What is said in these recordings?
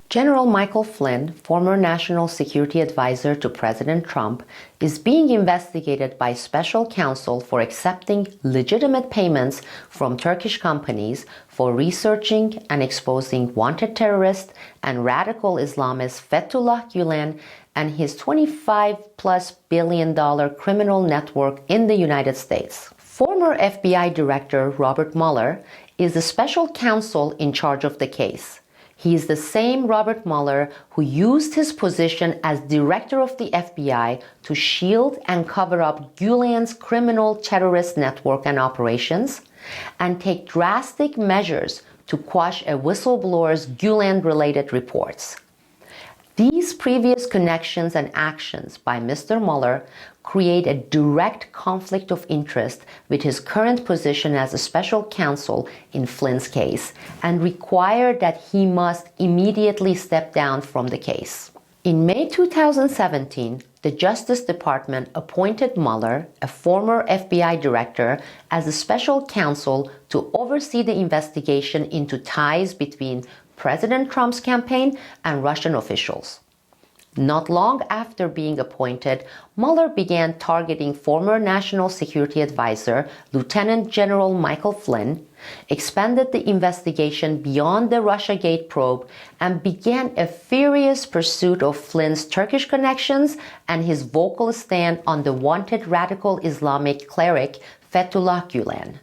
General Michael Flynn, former National Security Advisor to President Trump, is being investigated by Special Counsel for accepting legitimate payments from Turkish companies for researching and exposing wanted terrorist and radical Islamist Fethullah Gulen and his $25+ billion criminal network in the United States. Former FBI Director Robert Mueller is the special counsel in charge of the case. He is the same Robert Mueller who used his position as director of the FBI to shield and cover up Gulen's criminal terrorist network and operations and take drastic measures to quash a whistleblower's Gulen-related reports. These previous connections and actions by Mr. Mueller create a direct conflict of interest with his current position as a special counsel in Flynn's case and require that he must immediately step down from the case. In May 2017, the Justice Department appointed Mueller, a former FBI director, as a special counsel to oversee the investigation into ties between President Trump's campaign and Russian officials. Not long after being appointed, Mueller began targeting former National Security Advisor Lieutenant General Michael Flynn, expanded the investigation beyond the Russiagate probe, and began a furious pursuit of Flynn's Turkish connections and his vocal stand on the wanted radical Islamic cleric Fethullah Gulen.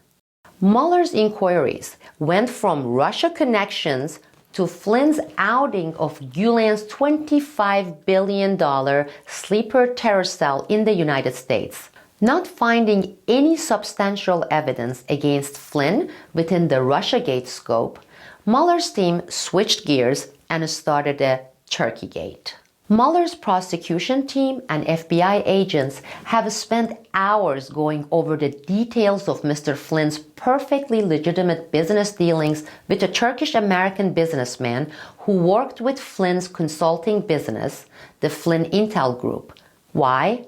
Mueller's inquiries went from Russia connections to Flynn's outing of Gulen's $25 billion sleeper terror cell in the United States. Not finding any substantial evidence against Flynn within the Russiagate scope, Mueller's team switched gears and started a Turkeygate. Mueller's prosecution team and FBI agents have spent hours going over the details of Mr. Flynn's perfectly legitimate business dealings with a Turkish-American businessman who worked with Flynn's consulting business, the Flynn Intel Group. Why?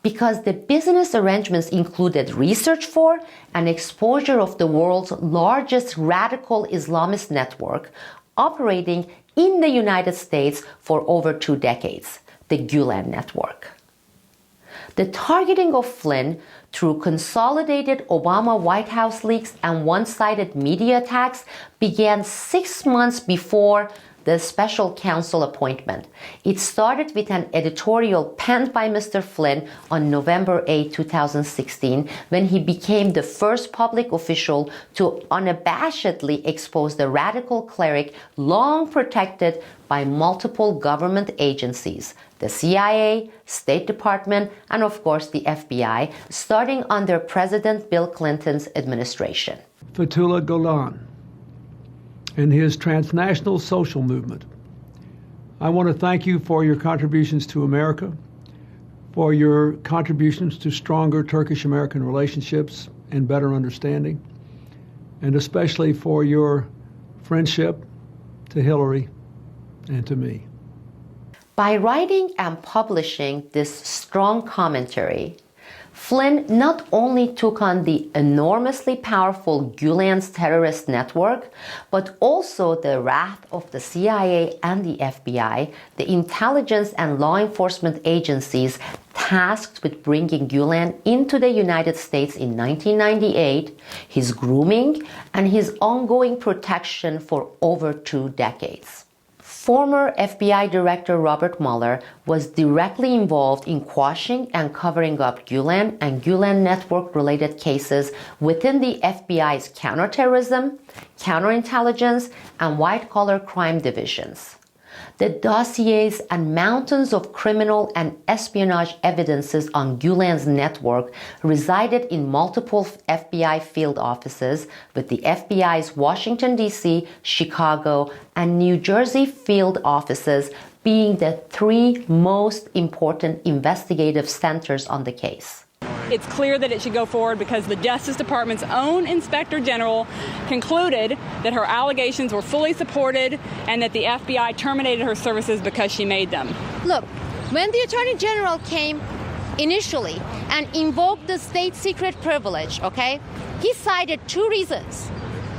Because the business arrangements included research for and exposure of the world's largest radical Islamist network, operating in the United States for over 2 decades, the Gulen Network. The targeting of Flynn through consolidated Obama White House leaks and one-sided media attacks began 6 months before the special counsel appointment. It started with an editorial penned by Mr. Flynn on November 8, 2016, when he became the first public official to unabashedly expose the radical cleric long protected by multiple government agencies, the CIA, State Department, and of course the FBI, starting under President Bill Clinton's administration. Fethullah Gulen and his transnational social movement. I want to thank you for your contributions to America, for your contributions to stronger Turkish-American relationships and better understanding, and especially for your friendship to Hillary and to me. By writing and publishing this strong commentary, Flynn not only took on the enormously powerful Gulen's terrorist network, but also the wrath of the CIA and the FBI, the intelligence and law enforcement agencies tasked with bringing Gulen into the United States in 1998, his grooming, and his ongoing protection for over 2 decades. Former FBI Director Robert Mueller was directly involved in quashing and covering up Gulen and Gulen Network-related cases within the FBI's counterterrorism, counterintelligence, and white-collar crime divisions. The dossiers and mountains of criminal and espionage evidences on Gulen's network resided in multiple FBI field offices, with the FBI's Washington, D.C., Chicago, and New Jersey field offices being the 3 most important investigative centers on the case. It's clear that it should go forward because the Justice Department's own Inspector General concluded that her allegations were fully supported and that the FBI terminated her services because she made them. Look, when the Attorney General came initially and invoked the state secret privilege, he cited 2 reasons: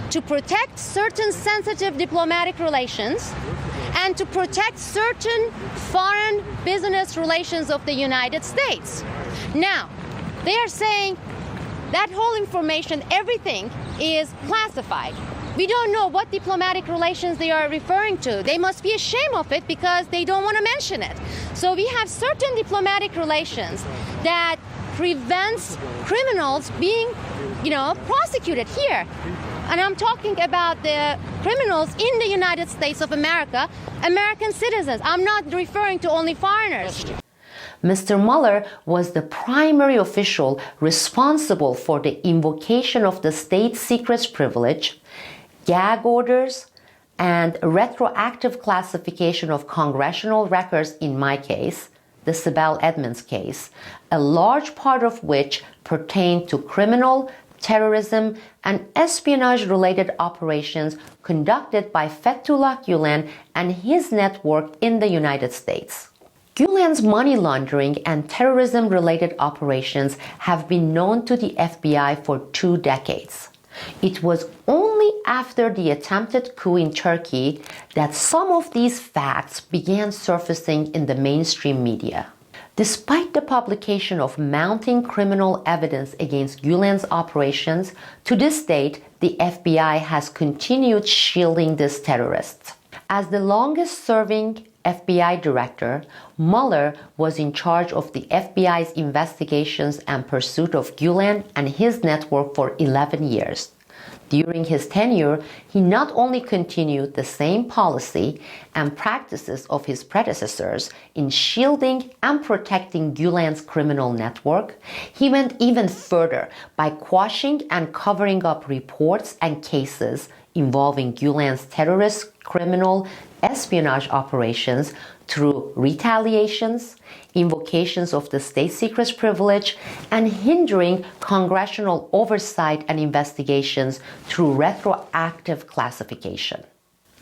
to protect certain sensitive diplomatic relations and to protect certain foreign business relations of the United States. Now, they are saying that whole information, everything is classified. We don't know what diplomatic relations they are referring to. They must be ashamed of it because they don't want to mention it. So we have certain diplomatic relations that prevents criminals being, prosecuted here. And I'm talking about the criminals in the United States of America, American citizens. I'm not referring to only foreigners. Mr. Mueller was the primary official responsible for the invocation of the state secrets privilege, gag orders, and retroactive classification of congressional records in my case, the Sibel Edmonds case, a large part of which pertained to criminal, terrorism, and espionage-related operations conducted by Fethullah Gulen and his network in the United States. Gulen's money laundering and terrorism-related operations have been known to the FBI for 2 decades. It was only after the attempted coup in Turkey that some of these facts began surfacing in the mainstream media. Despite the publication of mounting criminal evidence against Gulen's operations, to this date, the FBI has continued shielding these terrorists. As the longest-serving FBI director, Mueller was in charge of the FBI's investigations and pursuit of Gulen and his network for 11 years. During his tenure, he not only continued the same policy and practices of his predecessors in shielding and protecting Gulen's criminal network, he went even further by quashing and covering up reports and cases involving Gulen's terrorist, criminal, espionage operations through retaliations, invocations of the state secrets privilege, and hindering congressional oversight and investigations through retroactive classification.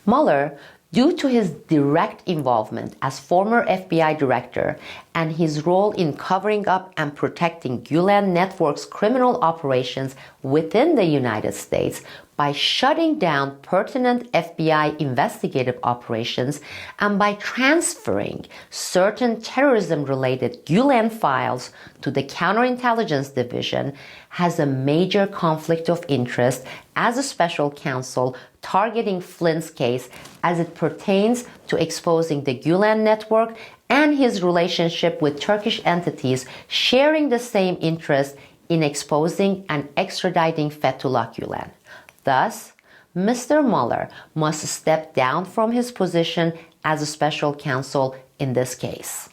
Mueller, due to his direct involvement as former FBI director and his role in covering up and protecting Gulen Networks' criminal operations within the United States by shutting down pertinent FBI investigative operations and by transferring certain terrorism-related Gulen files to the Counterintelligence Division, has a major conflict of interest as a special counsel targeting Flynn's case as it pertains to exposing the Gulen Network and his relationship with Turkish entities sharing the same interest in exposing and extraditing Fethullah Gulen. Thus, Mr. Mueller must step down from his position as a special counsel in this case.